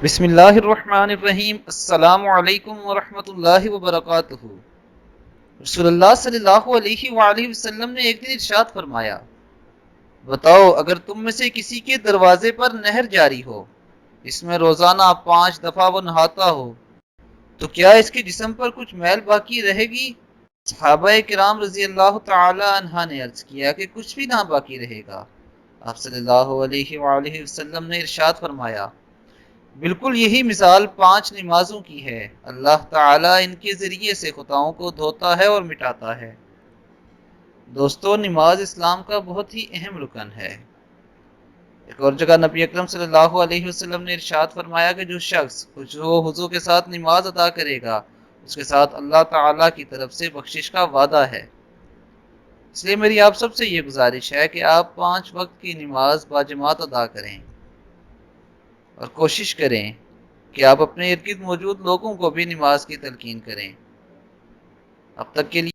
بسم اللہ الرحمن الرحیم۔ السلام علیکم ورحمۃ اللہ وبرکاتہ۔ رسول اللہ صلی اللہ علیہ وآلہ وسلم نے ایک دن ارشاد فرمایا، بتاؤ اگر تم میں سے کسی کے دروازے پر نہر جاری ہو، اس میں روزانہ 5 دفعہ وہ نہاتا ہو، تو کیا اس کے جسم پر کچھ میل باقی رہے گی؟ صحابہ کرام رضی اللہ تعالی عنہ نے عرض کیا کہ کچھ بھی نہ باقی رہے گا۔ آپ صلی اللہ علیہ وآلہ وسلم نے ارشاد فرمایا، بالکل یہی مثال 5 نمازوں کی ہے، اللہ تعالیٰ ان کے ذریعے سے خطاؤں کو دھوتا ہے اور مٹاتا ہے۔ دوستو، نماز اسلام کا بہت ہی اہم رکن ہے۔ ایک اور جگہ نبی اکرم صلی اللہ علیہ وسلم نے ارشاد فرمایا کہ جو شخص خضوع کے ساتھ نماز ادا کرے گا، اس کے ساتھ اللہ تعالیٰ کی طرف سے بخشش کا وعدہ ہے۔ اس لیے میری آپ سب سے یہ گزارش ہے کہ آپ 5 وقت کی نماز باجماعت ادا کریں اور کوشش کریں کہ آپ اپنے ارد گرد موجود لوگوں کو بھی نماز کی تلقین کریں۔ اب تک کے لیے